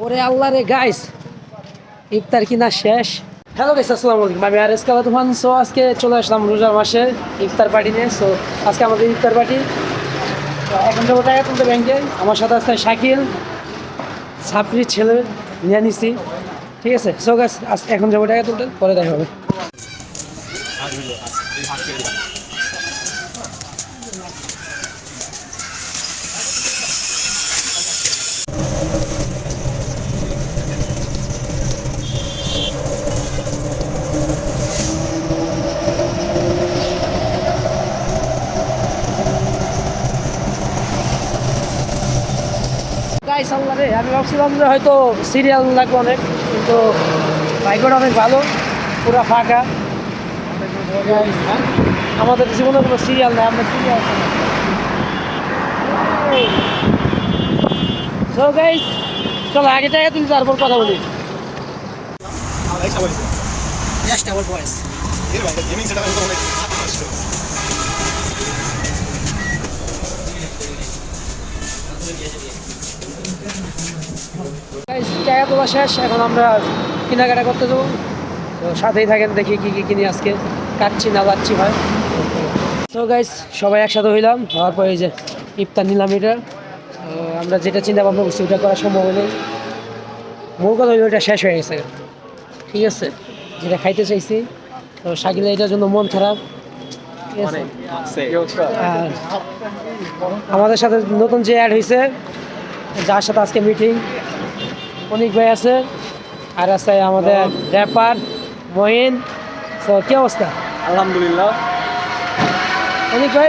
ওরে আল্লাহ রে গাইস, ইফতার কিনা শেষ। হ্যালো গাইস, আসসালামু আলাইকুম। আমি আরএস কালা তুফান। সো আজকে চলে আসলাম রোজার মাসে ইফতার পার্টি নিয়ে। সো আজকে আমাদের ইফতার পার্টি। এখন যাবো টাকা তুলতে ব্যাংকে। আমার সাথে আছে শাকিল, ছাপড়ির ছেলে নিয়ে নিছি। ঠিক আছে, সো গাইস এখন যাবো টাকা তুলতে, পরে দেখা হবে। গাইস আল্লাহ রে, আমি ভাবছিলাম যে হয়তো সিরিয়াল লাগবে অনেক, কিন্তু বাইকটা অনেক ভালো, পুরো ফাঁকা। আমাদের জীবনে কোনো সিরিয়াল নেই, আমরা সিরিয়াল। সো গাইস চলো আগে টাকা তুলি, তারপর কথা বলি। টাকা তোলা শেষ, এখন আমরা কেনাকাটা করতে যাবো। তো সাথেই থাকেন, দেখি কি কি কিনি আজকে। কাটছি না যাচ্ছি ভাই। তো গাইস সবাই একসাথে হইলাম, হওয়ার পরে এই যে ইফতার নিলাম। এটা আমরা যেটা চিন্তা ভাবনা করছি ওটা করা সম্ভব হয়নি। মূল কথা হইলো ওটা শেষ হয়ে গেছে। ঠিক আছে, যেটা খাইতে চাইছি। তো শাকিলের এটার জন্য মন খারাপ। ঠিক আছে, আর আমাদের সাথে নতুন যে অ্যাড হয়েছে, যার সাথে আজকে মিটিং, অনিক ভাই আছে, আর আছে আমাদের র্যাপার মহিন। তো কি অবস্থা? আলহামদুলিল্লাহ, অনিক ভাই,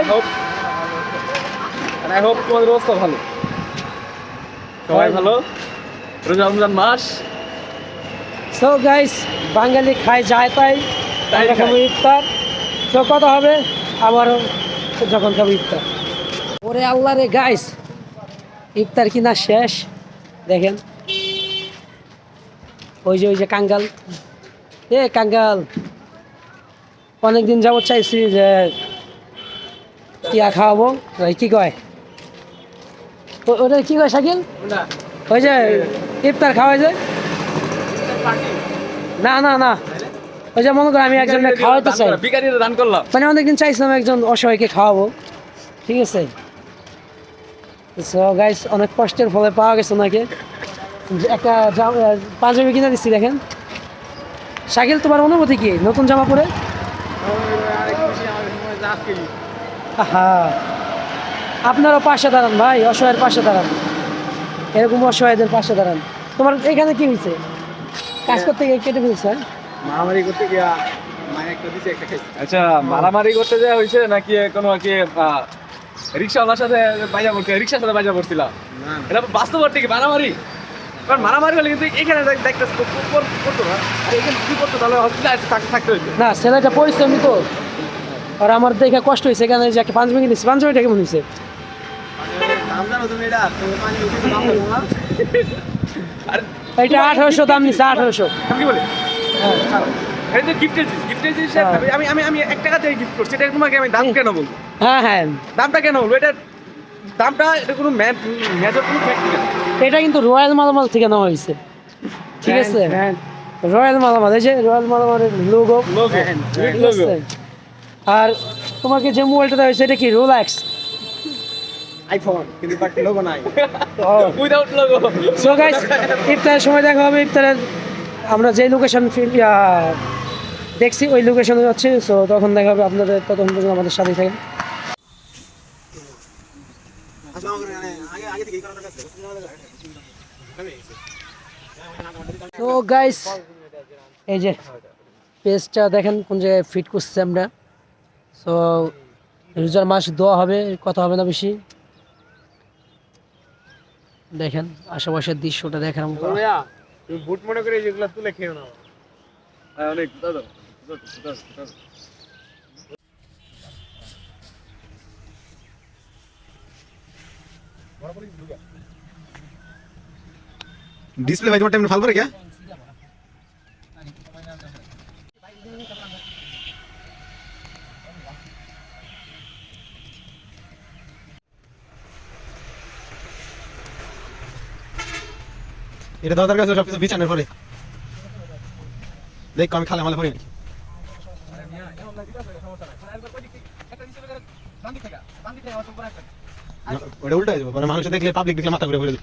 আই হোপ তোমাদের অবস্থা ভালো, সবাই ভালো। রোজা রমজান মাস। সো গাইস, বাঙালি খায় যায় তাই আমরা খাবো ইফতার। তো কথা হবে আবারও যখন খাবো ইফতার। ওরে আল্লাহ রে গাইস, ইফতার কিনা শেষ। দেখেন ওই যে কাঙ্গাল, কাঙ্গাল অনেকদিন যাবত চাইছি যে ইয়া খাওয়াবো। কি কয় ওটা, কি কয় শাকিল? ওই যে ইফতার খাওয়াই যায়। না না না, ওই যে মনে করো আমি একজনকে খাওয়াইতে চাই, বিকারিরা দান করলাম। মানে অনেকদিন চাইছিলাম একজন অসহায়কে খাওয়াবো। ঠিক আছে, সো গাইস অনেক কষ্টের ফলে পাওয়া গেছে ওনাকে। একটা পাঞ্জাবি কিনে দিচ্ছি, দেখেন। শাকিল, তোমার অনুভূতি কি নতুন জামা পরে? হ্যাঁ, আপনারও পাশে দাঁড়ান ভাই, অসহায়ের পাশে দাঁড়ান, এরকম অসহায়দের পাশে দাঁড়ান। তোমার এখানে কি হয়েছে? কাজ করতে গিয়ে কেটে ফেলছে? মারামারি করতে গিয়া আচ্ছা, মারামারি করতে যাওয়া হয়েছে নাকি কোনো কি রিক্সাওয়ালার সাথে বাইজা পড়ছে, রিক্সার সাথে বাইজা পড়ছিলাম? এটা বাস্তব অর্থে কি মারামারি? কারণ মারামারি হলে কিন্তু এখানে করতো না, আর এখানে কি করতো তাহলে হসপিটালে থাকতে হইতো না। ছেলেটা পরিশ্রমী তো, আর আমার দেখে কষ্ট হয়েছে। এখানে যে একটা পাঞ্জাবি কিনেছি, পাঞ্জাবিটা কেমন হয়েছে? এটা 1800 দাম নিচ্ছে, 1800। কি বলে? এটা তো গিফটের জিনিস। আমি আমি আমি 1 টাকা দিয়ে গিফট করছি, এটা তোমাকে আমি দাম কেন বলবো? হ্যাঁ হ্যাঁ, দামটা কেন বলবো? এটা দামটা, এটা কোনো মেজর কোনো ফ্যাক্টর না। এটা কিন্তু রয়্যাল মালামাল থেকে নেওয়া হয়েছে। ঠিক আছে, রয়্যাল মালামাল, এই যে রয়্যাল মালামালের লোগো। আর তোমাকে যে মোবাইলটা দেওয়া হয়েছে এটা কি? রোলেক্স আইফোন, কিন্তু বাট লোগো নাই, উইদাউট লোগো। সো গাইস, ইফতারের সময় দেখা হবে। ইফতারের আমরা যে লোকেশন দেখছি ওই লোকেশনে যাচ্ছি। সো তখন দেখা হবে আপনাদের, ততক্ষণ পর্যন্ত আমাদের সাথে থাকেন। তো গাইস এই যে পেজটা দেখেন কোন জায়গায় ফিট করছে আমরা। সো রোজার মাস দোয়া হবে, কথা হবে না বেশি। দেখেন আশেপাশের দৃশ্যটা দেখার মতো। তুমি বুট মনে করে যেগুলো তুলে খেও না। অনেক डिस्प्ले भाई टाइम फाल पर क्या এটা দরকার কাছে সবকিছু বিছানোর পরে দেখ আমি খালে মালে পড়ি নাকি ওটা উল্টা হয়ে যাবে মানে মানুষ দেখলে পাবলিক দেখলে মাথা ঘুরে ঘুরে যাবে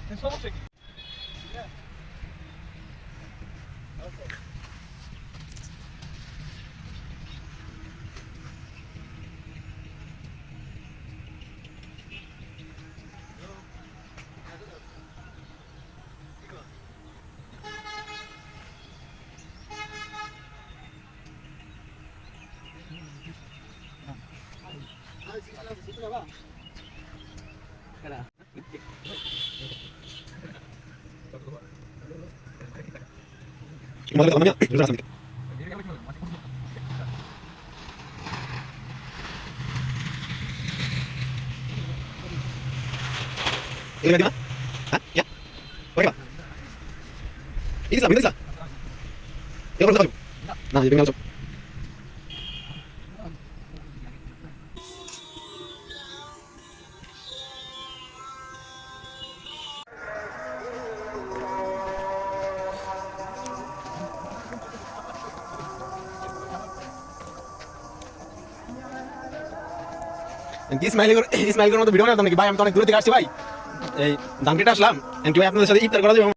Kembali ke temannya, udah sedikit. Ini lagi mana? Hah? Ya? Oke pak. Ini Islam. Ya kalau tahu. Nah, jadi tinggal masuk. ইসমাইলের মতো ভিডিও না নাকি ভাই আমি তো অনেক দূরে থেকে আসছি ভাই এই দামকিটা আসলাম কি ভাই আপনাদের সাথে ইফতার করা যাবে